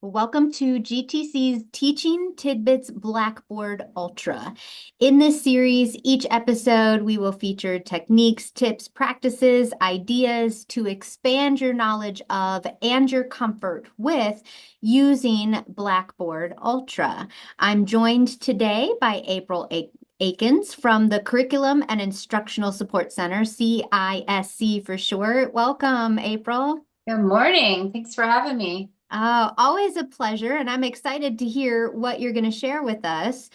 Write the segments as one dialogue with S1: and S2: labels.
S1: Welcome to GTC's Teaching Tidbits Blackboard Ultra. In this series, each episode, we will feature techniques, tips, practices, ideas to expand your knowledge of and your comfort with using Blackboard Ultra. I'm joined today by April Akins from the Curriculum and Instructional Support Center, CISC for short. Welcome, April.
S2: Good morning. Thanks for having me.
S1: Always a pleasure, and I'm excited to hear what you're going to share with us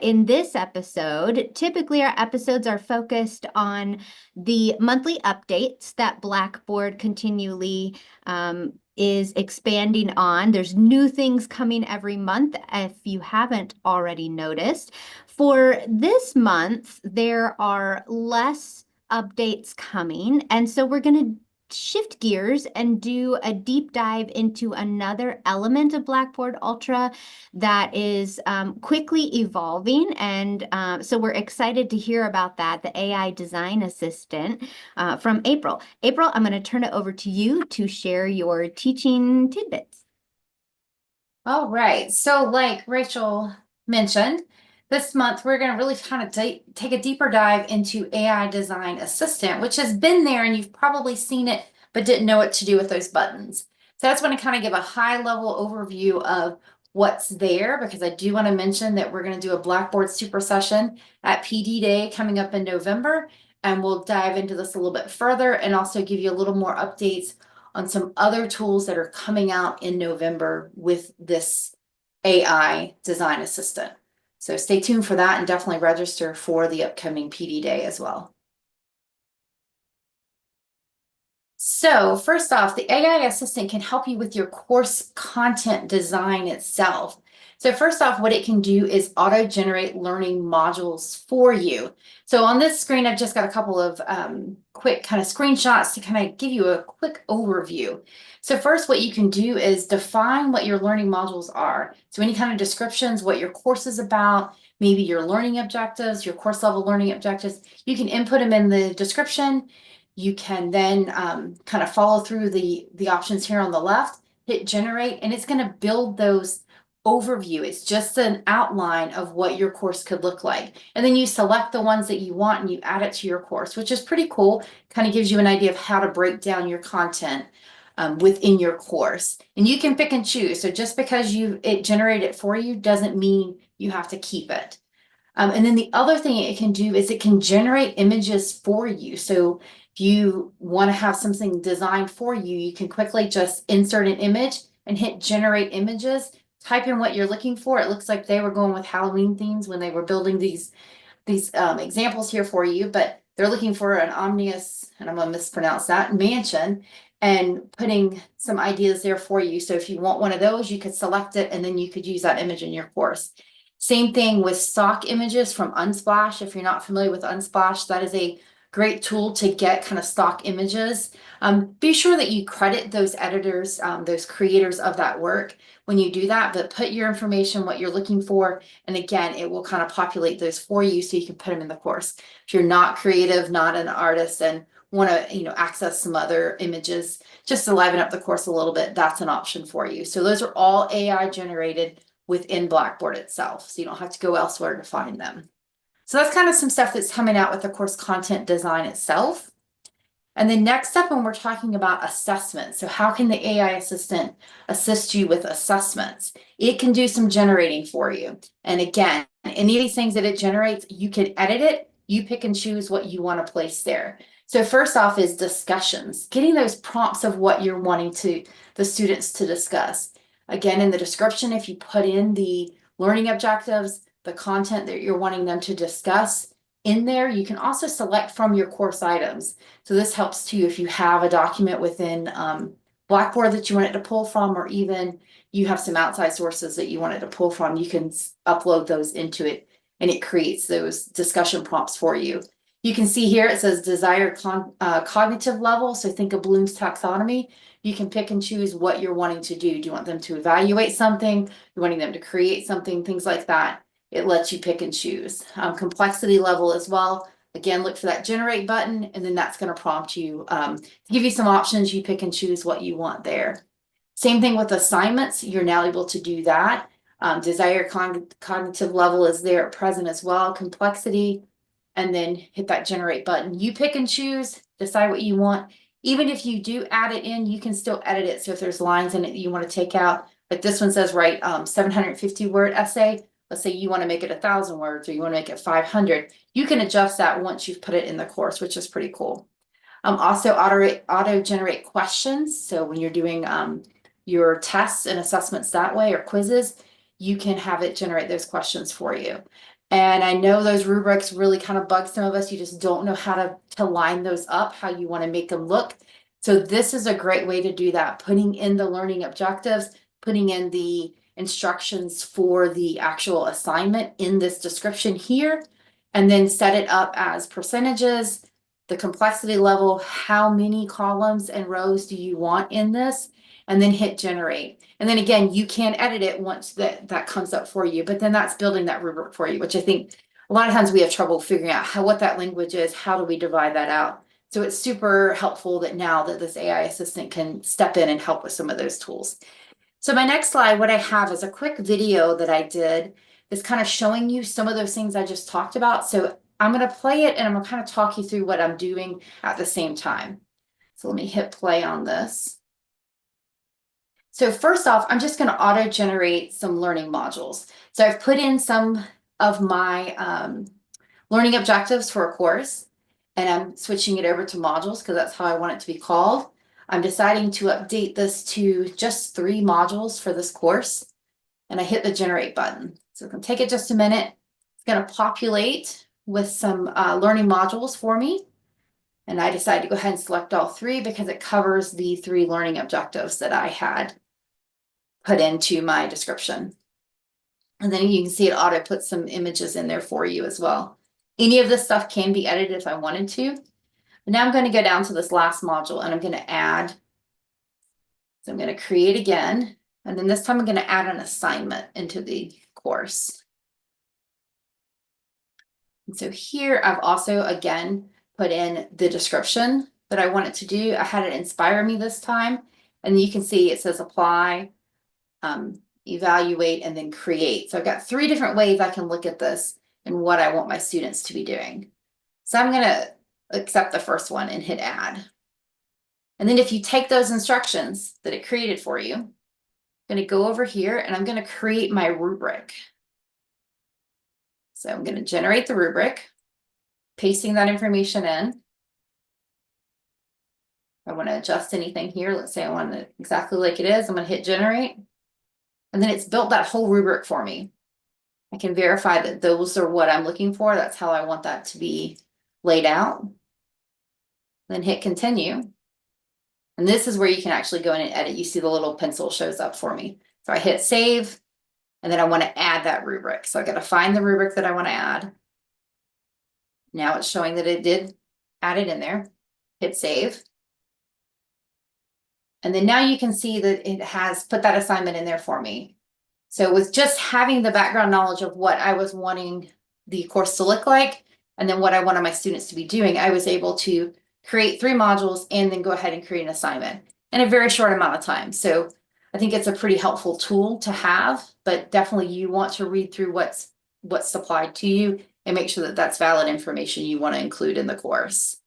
S1: in this episode. Typically, our episodes are focused on the monthly updates that Blackboard continually is expanding on. There's new things coming every month, if you haven't already noticed. For this month, there are less updates coming, and so we're going to shift gears and do a deep dive into another element of Blackboard Ultra that is quickly evolving. And so we're excited to hear about that, the AI Design Assistant from April. April, I'm going to turn it over to you to share your teaching tidbits.
S2: All right. So like Rachel mentioned, this month we're going to really kind of take a deeper dive into AI Design Assistant, which has been there and you've probably seen it, but didn't know what to do with those buttons. So that's going to kind of give a high level overview of what's there, because I do want to mention that we're going to do a Blackboard super session at PD Day coming up in November, and we'll dive into this a little bit further and also give you a little more updates on some other tools that are coming out in November with this AI Design Assistant. So stay tuned for that and definitely register for the upcoming PD Day as well. So first off, the AI assistant can help you with your course content design itself. So first off, what it can do is auto-generate learning modules for you. So on this screen, I've just got a couple of quick kind of screenshots to kind of give you a quick overview. So first, what you can do is define what your learning modules are. So any kind of descriptions, what your course is about, maybe your learning objectives, your course level learning objectives, you can input them in the description. You can then kind of follow through the options here on the left, hit generate, and it's going to build those overview. It's just an outline of what your course could look like. And then you select the ones that you want and you add it to your course, which is pretty cool. Kind of gives you an idea of how to break down your content within your course. And you can pick and choose. So just because it generated it for you doesn't mean you have to keep it. And then the other thing it can do is it can generate images for you. So if you want to have something designed for you, you can quickly just insert an image and hit generate images, type in what you're looking for. It looks like they were going with Halloween themes when they were building these examples here for you, but they're looking for an omnious, and I'm going to mispronounce that, mansion, and putting some ideas there for you. So if you want one of those, you could select it and then you could use that image in your course. Same thing with stock images from Unsplash. If you're not familiar with Unsplash, that is a great tool to get kind of stock images. Be sure that you credit those editors, those creators of that work when you do that, but put your information, what you're looking for, and again, it will kind of populate those for you so you can put them in the course. If you're not creative, not an artist, and want to access some other images just to liven up the course a little bit, that's an option for you. So those are all AI generated within Blackboard itself, so you don't have to go elsewhere to find them. So that's kind of some stuff that's coming out with the course content design itself. And then next up, when we're talking about assessments, so how can the AI assistant assist you with assessments? It can do some generating for you. And again, any of these things that it generates, you can edit it. You pick and choose what you want to place there. So first off is discussions, getting those prompts of what you're wanting the students to discuss. Again, in the description, if you put in the learning objectives, the content that you're wanting them to discuss in there, you can also select from your course items. So this helps too if you have a document within Blackboard that you want it to pull from, or even you have some outside sources that you want it to pull from, you can upload those into it and it creates those discussion prompts for you. You can see here it says desired cognitive level. So think of Bloom's taxonomy. You can pick and choose what you're wanting to do. Do you want them to evaluate something? You're wanting them to create something, things like that. It lets you pick and choose. Complexity level as well. Again, look for that generate button, and then that's going to prompt you to give you some options. You pick and choose what you want there. Same thing with assignments. You're now able to do that. Desired cognitive level is there at present as well, complexity, and then hit that generate button. You pick and choose, decide what you want. Even if you do add it in, you can still edit it. So if there's lines in it that you want to take out, like this one says write 750 word essay. Let's say you want to make it 1,000 words or you want to make it 500. You can adjust that once you've put it in the course, which is pretty cool. Also auto generate questions. So when you're doing your tests and assessments that way or quizzes, you can have it generate those questions for you. And I know those rubrics really kind of bug some of us. You just don't know how to line those up, how you want to make them look. So this is a great way to do that, putting in the learning objectives, putting in the instructions for the actual assignment in this description here, and then set it up as percentages, the complexity level, how many columns and rows do you want in this, and then hit generate. And then again, you can edit it once that comes up for you, but then that's building that rubric for you, which I think a lot of times we have trouble figuring out what that language is, how do we divide that out? So it's super helpful that now that this AI assistant can step in and help with some of those tools. So my next slide, what I have is a quick video that I did that's kind of showing you some of those things I just talked about. So I'm going to play it and I'm going to kind of talk you through what I'm doing at the same time. So let me hit play on this. So first off, I'm just going to auto generate some learning modules. So I've put in some of my learning objectives for a course, and I'm switching it over to modules because that's how I want it to be called. I'm deciding to update this to just 3 modules for this course, and I hit the generate button. So it's going to take it just a minute. It's going to populate with some learning modules for me. And I decided to go ahead and select all 3 because it covers the 3 learning objectives that I had put into my description. And then you can see it auto put some images in there for you as well. Any of this stuff can be edited if I wanted to. But now I'm going to go down to this last module and I'm going to add. So I'm going to create again. And then this time I'm going to add an assignment into the course. And so here I've also, again, put in the description that I want it to do. I had it inspire me this time. And you can see it says apply, evaluate, and then create. So I've got 3 different ways I can look at this and what I want my students to be doing. So I'm going to accept the first one and hit add. And then if you take those instructions that it created for you, I'm going to go over here and I'm going to create my rubric. So I'm going to generate the rubric, pasting that information in. If I want to adjust anything here, let's say I want it exactly like it is, I'm going to hit generate. And then it's built that whole rubric for me. I can verify that those are what I'm looking for. That's how I want that to be laid out. Then hit continue. And this is where you can actually go in and edit. You see the little pencil shows up for me. So I hit save, and then I want to add that rubric. So I got to find the rubric that I want to add. Now it's showing that it did add it in there. Hit save. And then now you can see that it has put that assignment in there for me. So with just having the background knowledge of what I was wanting the course to look like, and then what I wanted my students to be doing, I was able to create 3 modules and then go ahead and create an assignment in a very short amount of time. So I think it's a pretty helpful tool to have, but definitely you want to read through what's supplied to you and make sure that that's valid information you want to include in the course.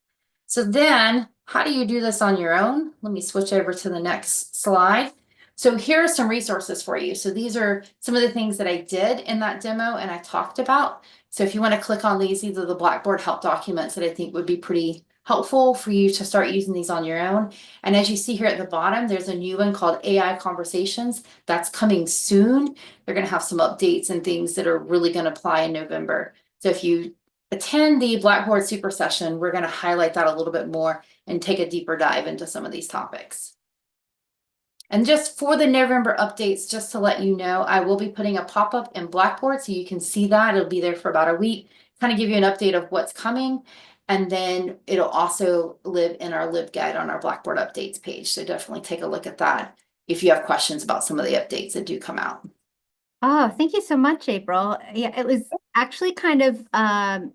S2: So then how do you do this on your own? Let me switch over to the next slide. So here are some resources for you. So these are some of the things that I did in that demo and I talked about. So if you want to click on these are the Blackboard help documents that I think would be pretty helpful for you to start using these on your own. And as you see here at the bottom, there's a new one called AI Conversations that's coming soon. They're going to have some updates and things that are really going to apply in November. So if you attend the Blackboard Super Session, we're going to highlight that a little bit more and take a deeper dive into some of these topics. And just for the November updates, just to let you know, I will be putting a pop-up in Blackboard so you can see that. It'll be there for about a week, kind of give you an update of what's coming. And then it'll also live in our LibGuide on our Blackboard updates page. So definitely take a look at that if you have questions about some of the updates that do come out.
S1: Oh, thank you so much, April. Yeah, it was actually kind of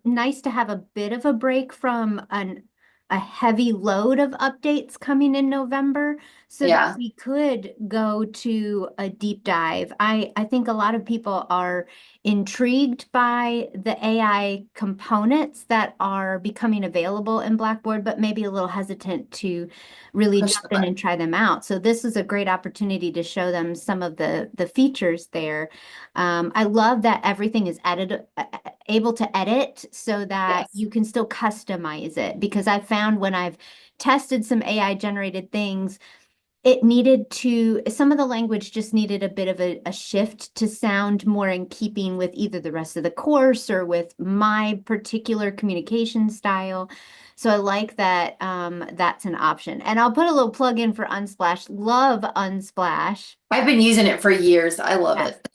S1: nice to have a bit of a break from a heavy load of updates coming in November. so that
S2: Yeah,
S1: we could go to a deep dive. I think a lot of people are intrigued by the AI components that are becoming available in Blackboard, but maybe a little hesitant to really
S2: push
S1: jump
S2: the
S1: in
S2: button.
S1: and try them out. So this is a great opportunity to show them some of the features there. I love that everything is able to edit so that
S2: Yes.
S1: you can still customize it, because I've found when I've tested some AI generated things, it needed to, some of the language just needed a bit of a shift to sound more in keeping with either the rest of the course or with my particular communication style. So I like that that's an option. And I'll put a little plug in for Unsplash. Love Unsplash.
S2: I've been using it for years. I love
S1: Yes.
S2: it.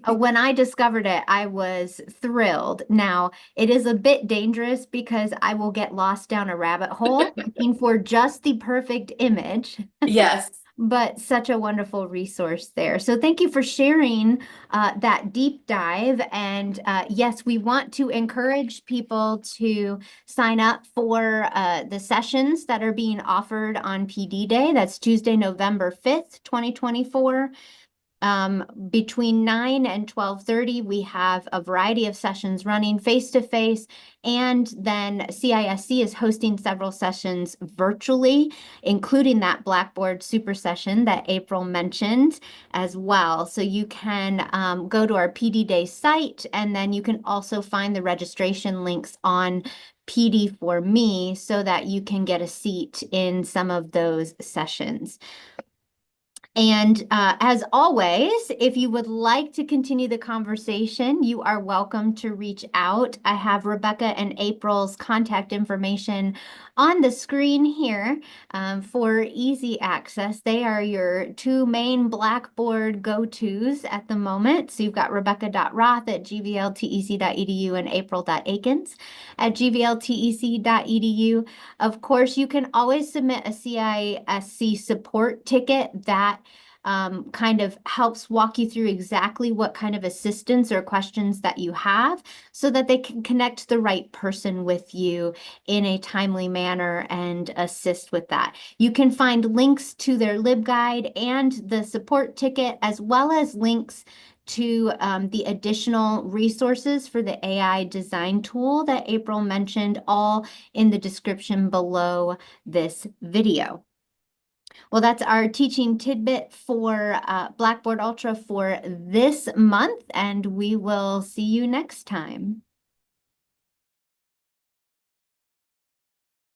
S1: When I discovered it, I was thrilled. Now, it is a bit dangerous because I will get lost down a rabbit hole looking for just the perfect image,
S2: Yes.
S1: but such a wonderful resource there. So thank you for sharing that deep dive. And yes, we want to encourage people to sign up for the sessions that are being offered on PD Day. That's Tuesday, November 5th, 2024. Between 9 and 12:30, we have a variety of sessions running face-to-face, and then CISC is hosting several sessions virtually, including that Blackboard Super Session that April mentioned as well. So you can go to our PD Day site, and then you can also find the registration links on PD for Me so that you can get a seat in some of those sessions. And as always, if you would like to continue the conversation, you are welcome to reach out. I have Rebecca and April's contact information on the screen here for easy access. They are your two main Blackboard go-tos at the moment. So you've got rebecca.roth@gvltec.edu and april.akins at gvltec.edu. Of course, you can always submit a CISC support ticket that kind of helps walk you through exactly what kind of assistance or questions that you have so that they can connect the right person with you in a timely manner and assist with that. You can find links to their LibGuide and the support ticket, as well as links to the additional resources for the AI design tool that April mentioned, all in the description below this video. Well, that's our teaching tidbit for Blackboard Ultra for this month, and we will see you next time.